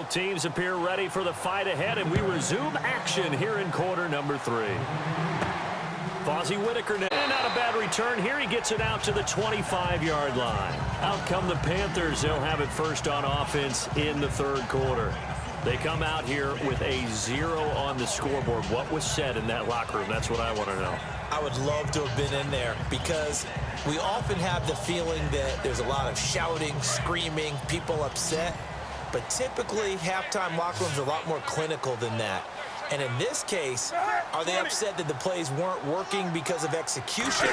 Both teams appear ready for the fight ahead, and we resume action here in quarter number 3. Fozzie Whitaker now. And not a bad return here. He gets it out to the 25-yard line. Out come the Panthers. They'll have it first on offense in the third quarter. They come out here with a 0 on the scoreboard. What was said in that locker room? That's what I want to know. I would love to have been in there because we often have the feeling that there's a lot of shouting, screaming, people upset. But typically, halftime locker rooms are a lot more clinical than that. And in this case, are they upset that the plays weren't working because of execution,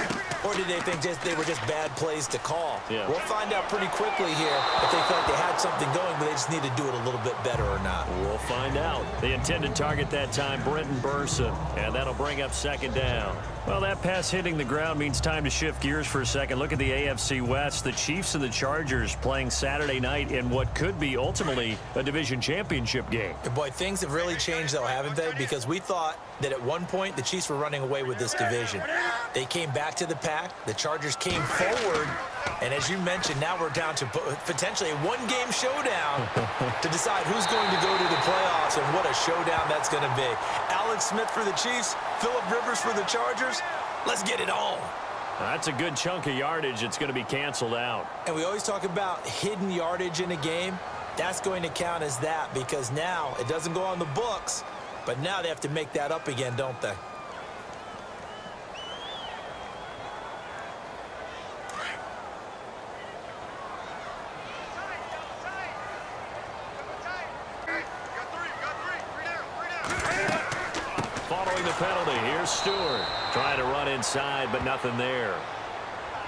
or did they think they were just bad plays to call? Yeah. We'll find out pretty quickly here if they felt like they had something going, but they just need to do it a little bit better or not. We'll find out. The intended target that time, Brenton Burson, and that'll bring up second down. Well, that pass hitting the ground means time to shift gears for a second. Look at the AFC West. The Chiefs and the Chargers playing Saturday night in what could be ultimately a division championship game. And boy, things have really changed, though, haven't they? Because we thought that at one point the Chiefs were running away with this division. They came back to the pack. The Chargers came forward. And as you mentioned, now we're down to potentially a one-game showdown to decide who's going to go to the playoffs, and what a showdown that's going to be. Alex Smith for the Chiefs, Phillip Rivers for the Chargers. Let's get it on. That's a good chunk of yardage. It's going to be canceled out. And we always talk about hidden yardage in a game. That's going to count as that, because now it doesn't go on the books, but now they have to make that up again, don't they? Following the penalty, here's Stewart. Trying to run inside, but nothing there.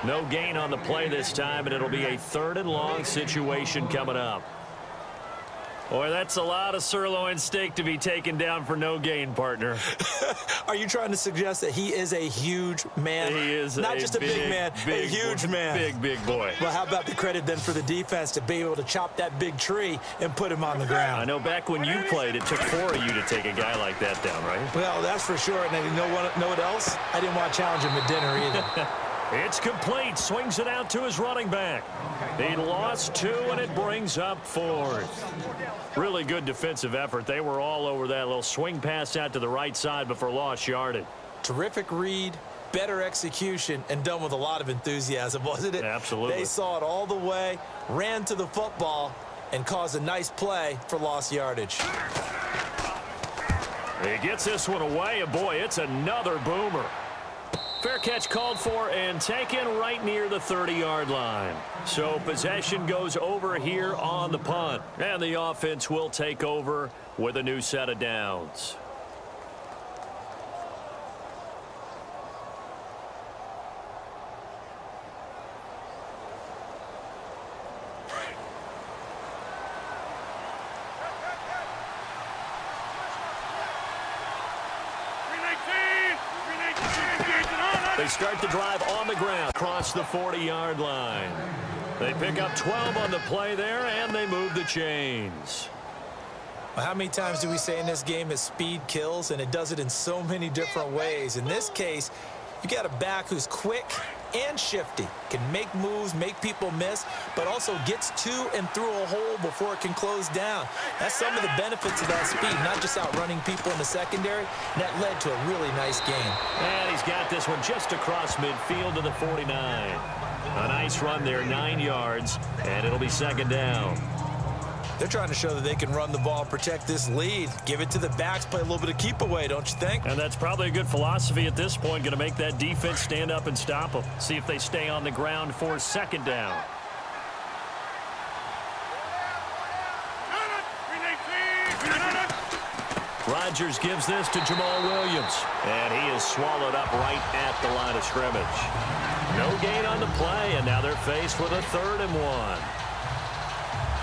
No gain on the play this time, and it'll be a 3rd and long situation coming up. Boy, that's a lot of sirloin steak to be taken down for no gain, partner. Are you trying to suggest that he is a huge man? He is not just a big man, a huge man. Big boy. Well, how about the credit then for the defense to be able to chop that big tree and put him on the ground? I know back when you played, it took 4 of you to take a guy like that down, right? Well, that's for sure. And you know what else? I didn't want to challenge him at dinner either. It's complete. Swings it out to his running back. He lost 2, and it brings up 4th. Really good defensive effort. They were all over that little swing pass out to the right side before lost yardage. Terrific read, better execution, and done with a lot of enthusiasm, wasn't it? Absolutely. They saw it all the way, ran to the football, and caused a nice play for lost yardage. He gets this one away, and boy, it's another boomer. Fair catch called for and taken right near the 30-yard line. So possession goes over here on the punt. And the offense will take over with a new set of downs. They start the drive on the ground, across the 40-yard line. They pick up 12 on the play there, and they move the chains. Well, how many times do we say in this game that speed kills, and it does it in so many different ways? In this case, you got a back who's quick and shifty, can make moves, make people miss, but also gets to and through a hole before it can close down. That's some of the benefits of that speed, not just outrunning people in the secondary. And that led to a really nice game. And he's got this one just across midfield to the 49. A nice run there, 9 yards, and it'll be second down. They're trying to show that they can run the ball, protect this lead, give it to the backs, play a little bit of keep away, don't you think? And that's probably a good philosophy at this point, going to make that defense stand up and stop them. See if they stay on the ground for second down. Rodgers gives this to Jamal Williams, and he is swallowed up right at the line of scrimmage. No gain on the play, and now they're faced with a 3rd and 1.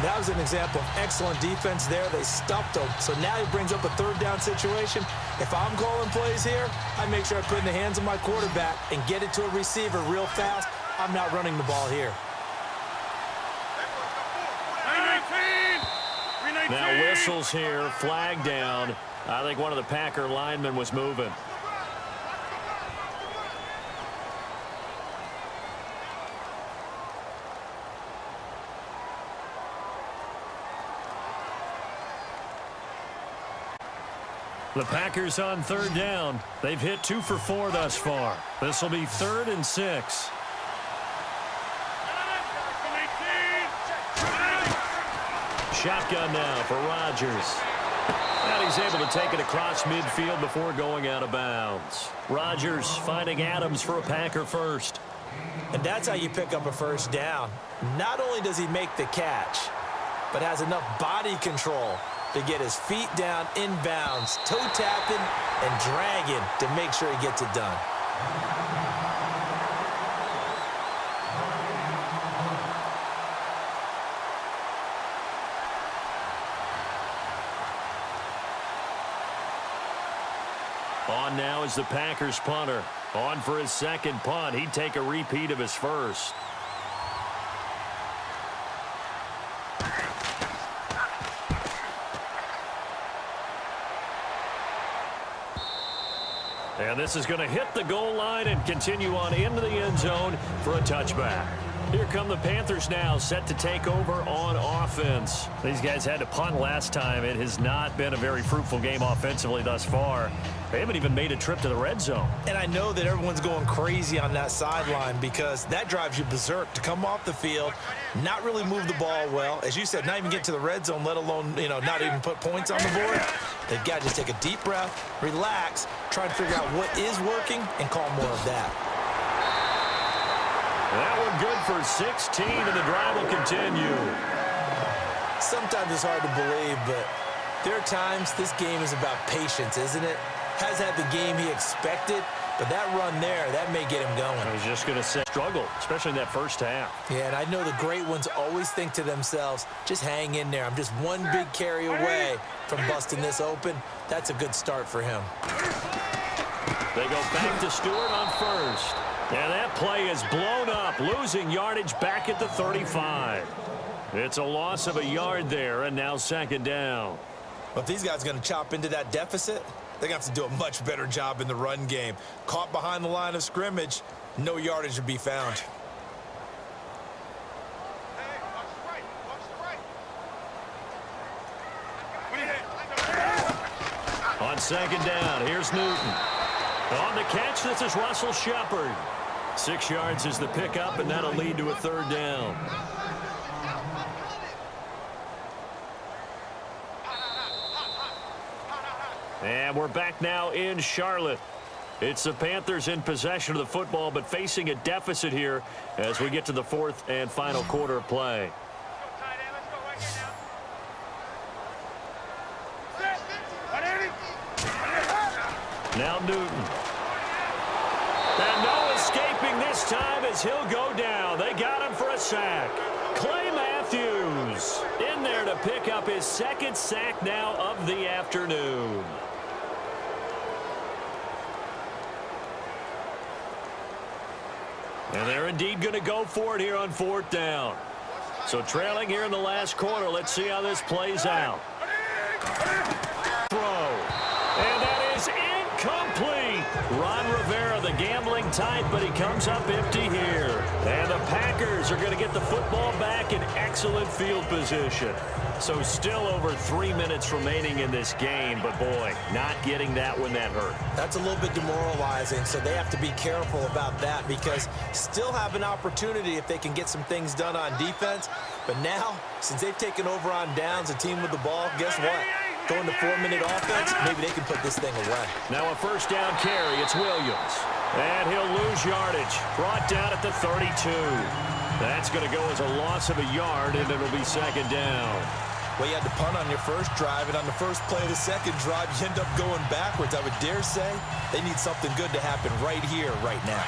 That was an example of excellent defense there. They stuffed him. So now he brings up a 3rd down situation. If I'm calling plays here, I make sure I put it in the hands of my quarterback and get it to a receiver real fast. I'm not running the ball here. Now whistles here, flag down. I think one of the Packer linemen was moving. The Packers on third down. They've hit 2 for 4 thus far. This will be 3rd and 6. Shotgun now for Rodgers. And he's able to take it across midfield before going out of bounds. Rodgers finding Adams for a Packer first. And that's how you pick up a first down. Not only does he make the catch, but has enough body control to get his feet down inbounds, toe tapping and dragging to make sure he gets it done. On now is the Packers punter. On for his second punt. He'd take a repeat of his first. And this is going to hit the goal line and continue on into the end zone for a touchback. Here come the Panthers now, set to take over on offense. These guys had to punt last time. It has not been a very fruitful game offensively thus far. They haven't even made a trip to the red zone. And I know that everyone's going crazy on that sideline because that drives you berserk to come off the field, not really move the ball well. As you said, not even get to the red zone, let alone, not even put points on the board. They've got to just take a deep breath, relax, try and figure out what is working, and call more of that. That one good for 16, and the drive will continue. Sometimes it's hard to believe, but there are times this game is about patience, isn't it? Has had the game he expected, but that run there, that may get him going. I was just going to say struggle, especially in that first half. Yeah, and I know the great ones always think to themselves, just hang in there. I'm just one big carry away from busting this open. That's a good start for him. They go back to Stewart on first. And that play is blown up, losing yardage back at the 35. It's a loss of a yard there, and now second down. Well, if these guys are going to chop into that deficit, they're going to have to do a much better job in the run game. Caught behind the line of scrimmage, no yardage to be found. On second down, here's Newton. On the catch, this is Russell Shepard. 6 yards is the pickup, and that'll lead to a third down. And we're back now in Charlotte. It's the Panthers in possession of the football, but facing a deficit here as we get to the 4th and final quarter of play. Now Newton. And no escaping this time as he'll go down. They got him for a sack. Clay Matthews in there to pick up his second sack now of the afternoon. And they're indeed going to go for it here on 4th down. So trailing here in the last quarter. Let's see how this plays out. Throw. And that is incomplete. Ron Rivera, the gambling type, but he comes up empty here. And the Packers are going to get the football back in excellent field position. So still over 3 minutes remaining in this game, but boy, not getting that when that hurt. That's a little bit demoralizing, so they have to be careful about that because still have an opportunity if they can get some things done on defense. But now, since they've taken over on downs, a team with the ball, guess what? Going to 4-minute offense, maybe they can put this thing away. Now a first down carry, it's Williams. And he'll lose yardage, brought down at the 32. That's going to go as a loss of a yard, and it'll be second down. Well, you had to punt on your first drive, and on the first play of the second drive, you end up going backwards. I would dare say they need something good to happen right here, right now.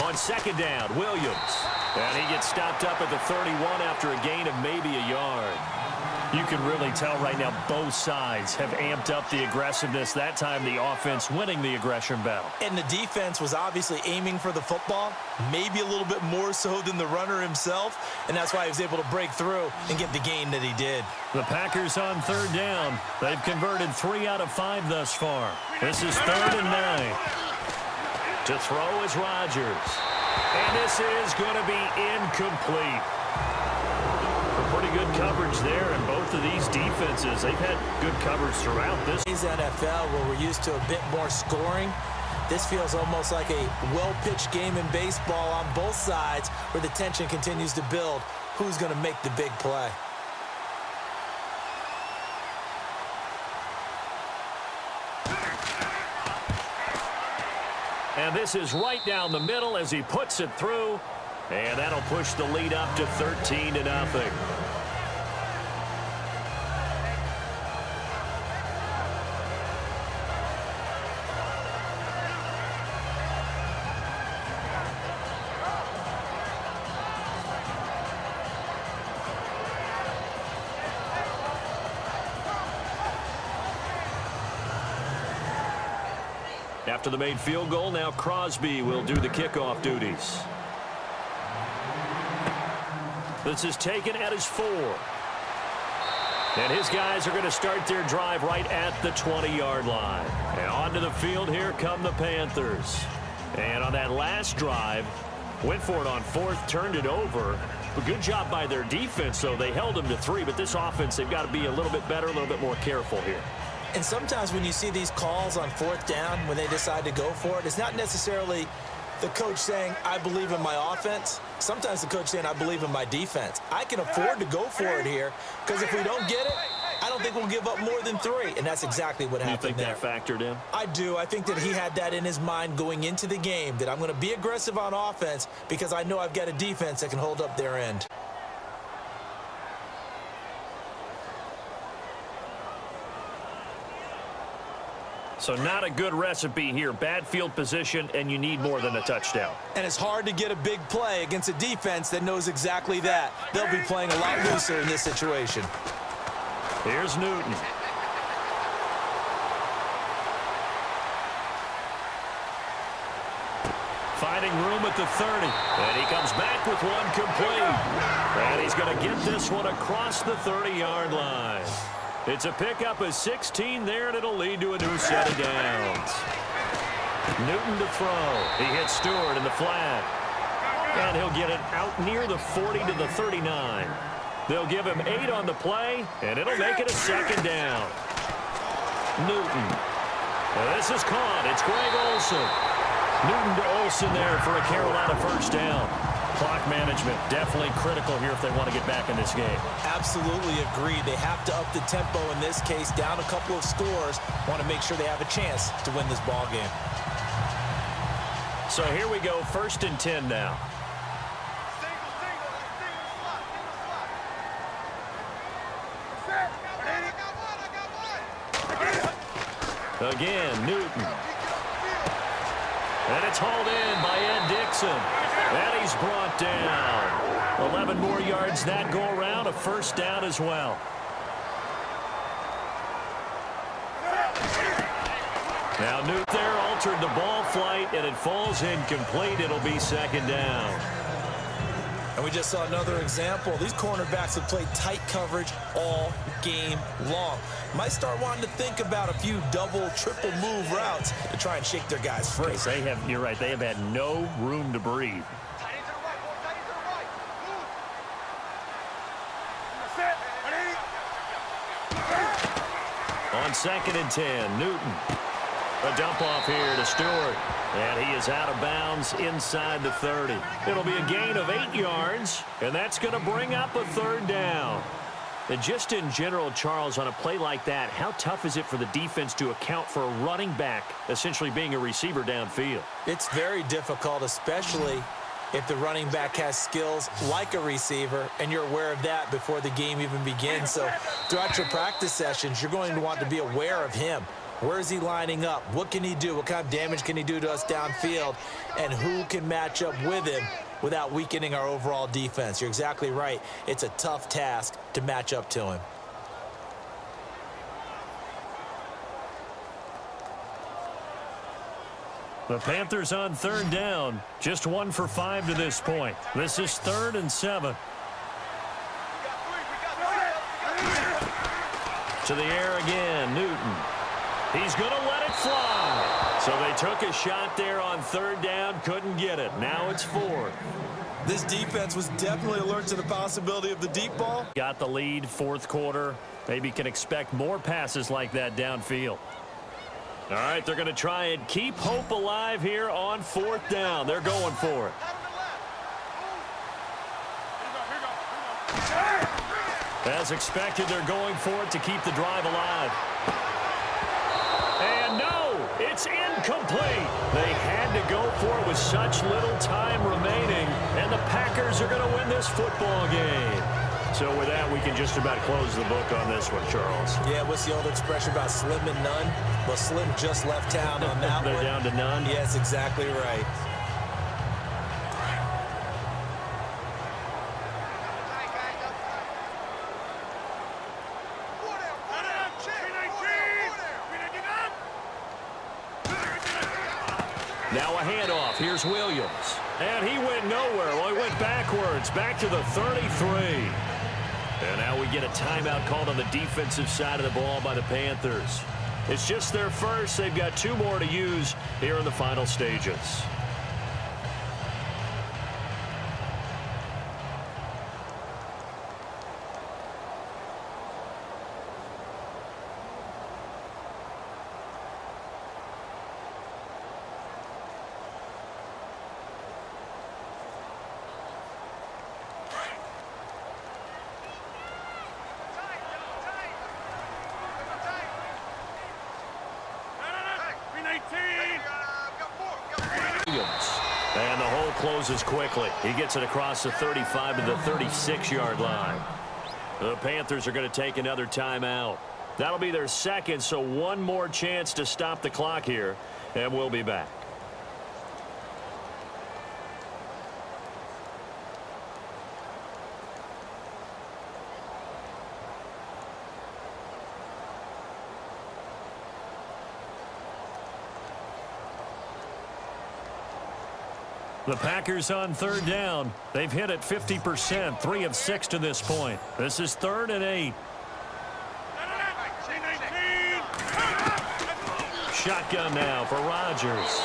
On second down, Williams. And he gets stopped up at the 31 after a gain of maybe a yard. You can really tell right now both sides have amped up the aggressiveness. That time the offense winning the aggression battle. And the defense was obviously aiming for the football, maybe a little bit more so than the runner himself, and that's why he was able to break through and get the gain that he did. The Packers on third down. They've converted 3 out of 5 thus far. This is 3rd and 9. To throw is Rodgers. And this is going to be incomplete. Pretty good coverage there, and both of these defenses, they've had good coverage throughout this. NFL, where we're used to a bit more scoring, this feels almost like a well-pitched game in baseball on both sides where the tension continues to build. Who's going to make the big play? And this is right down the middle as he puts it through. And that'll push the lead up to 13-0. After the made field goal, now Crosby will do the kickoff duties. This is taken at his 4. And his guys are going to start their drive right at the 20-yard line. And onto the field, here come the Panthers. And on that last drive, went for it on 4th, turned it over. A good job by their defense, though. They held them to 3, but this offense, they've got to be a little bit better, a little bit more careful here. And sometimes when you see these calls on 4th down, when they decide to go for it, it's not necessarily the coach saying, I believe in my offense. Sometimes the coach saying, I believe in my defense. I can afford to go for it here because if we don't get it, I don't think we'll give up more than 3. And that's exactly what happened there. You think that factored in? I do. I think that he had that in his mind going into the game, that I'm going to be aggressive on offense because I know I've got a defense that can hold up their end. So not a good recipe here. Bad field position, and you need more than a touchdown. And it's hard to get a big play against a defense that knows exactly that. They'll be playing a lot looser in this situation. Here's Newton. Finding room at the 30. And he comes back with one complete. And he's going to get this one across the 30-yard line. It's a pickup of 16 there, and it'll lead to a new set of downs. Newton to throw. He hits Stewart in the flat. And he'll get it out near the 40 to the 39. They'll give him 8 on the play, and it'll make it a 2nd down. Newton. This is caught. It's Greg Olsen. Newton to Olsen there for a Carolina first down. Clock management definitely critical here if they want to get back in this game. Absolutely agreed. They have to up the tempo in this case, down a couple of scores. Want to make sure they have a chance to win this ball game. So here we go, 1st and 10 now. Again, Newton. And it's hauled in by Ed Dixon. And he's brought down. 11 more yards that go around, a first down as well. Now Newton there altered the ball flight, and it falls incomplete. It'll be 2nd down. And we just saw another example. These cornerbacks have played tight coverage all game long. Might start wanting to think about a few double, triple move routes to try and shake their guys free. They have, you're right, they have had no room to breathe. On 2nd and 10, Newton. A dump off here to Stewart. And he is out of bounds inside the 30. It'll be a gain of 8 yards, and that's going to bring up a 3rd down. And just in general, Charles, on a play like that, how tough is it for the defense to account for a running back essentially being a receiver downfield? It's very difficult, especially if the running back has skills like a receiver, and you're aware of that before the game even begins. So throughout your practice sessions, you're going to want to be aware of him. Where is he lining up? What can he do? What kind of damage can he do to us downfield? And who can match up with him without weakening our overall defense? You're exactly right. It's a tough task to match up to him. The Panthers on 3rd down. Just 1 for 5 to this point. This is 3rd and 7. To the air again, Newton. He's going to let it fly. So they took a shot there on third down, couldn't get it. Now it's fourth. This defense was definitely alert to the possibility of the deep ball. Got the lead, fourth quarter. Maybe can expect more passes like that downfield. All right, they're going to try and keep hope alive here on fourth down. They're going for it. As expected, they're going for it to keep the drive alive. And no, it's incomplete. They had to go for it with such little time remaining, and the Packers are going to win this football game. So with that, we can just about close the book on this one, Charles. Yeah, what's the old expression about slim and none? Well, Slim just left town on that They're one. down to none? Yes, exactly right. Now a handoff. Here's Williams. And he went nowhere. Well, he went backwards, back to the 33. And now we get a timeout called on the defensive side of the ball by the Panthers. It's just their first. They've got 2 more to use here in the final stages. And the hole closes quickly. He gets it across the 35 to the 36-yard line. The Panthers are going to take another timeout. That'll be their second, so one more chance to stop the clock here, and we'll be back. The Packers on third down. They've hit it 50%, 3 of 6 to this point. This is 3rd and 8. Shotgun now for Rodgers.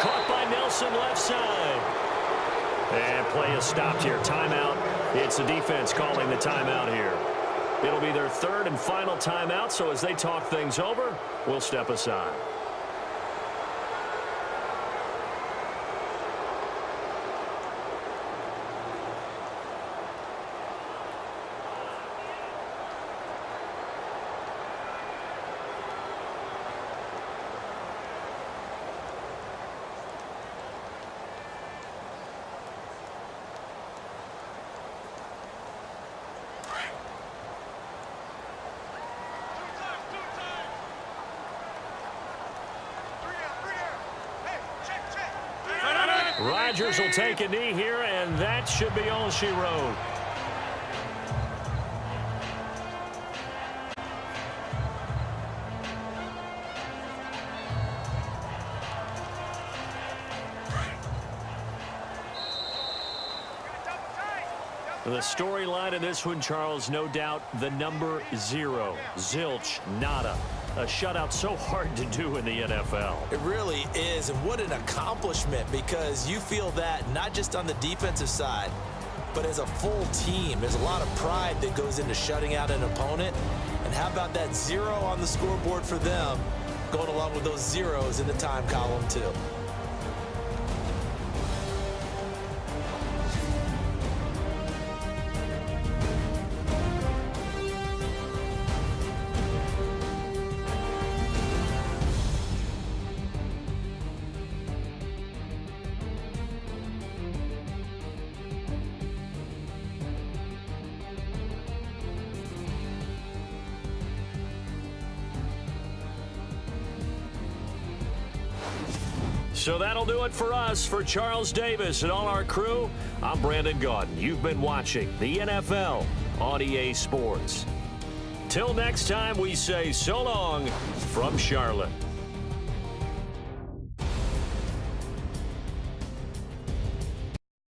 Caught by Nelson left side. And play is stopped here. Timeout. It's the defense calling the timeout here. It'll be their 3rd and final timeout, so as they talk things over, we'll step aside. Rodgers will take a knee here, and that should be all she wrote. The storyline in this one, Charles, no doubt the number 0. Zilch, nada. A shutout so hard to do in the NFL. It really is, and what an accomplishment, because you feel that not just on the defensive side, but as a full team. There's a lot of pride that goes into shutting out an opponent. And how about that 0 on the scoreboard for them, going along with those zeros in the time column too. So that'll do it for us. For Charles Davis and all our crew, I'm Brandon Gaudin. You've been watching the NFL on EA Sports. Till next time, we say so long from Charlotte.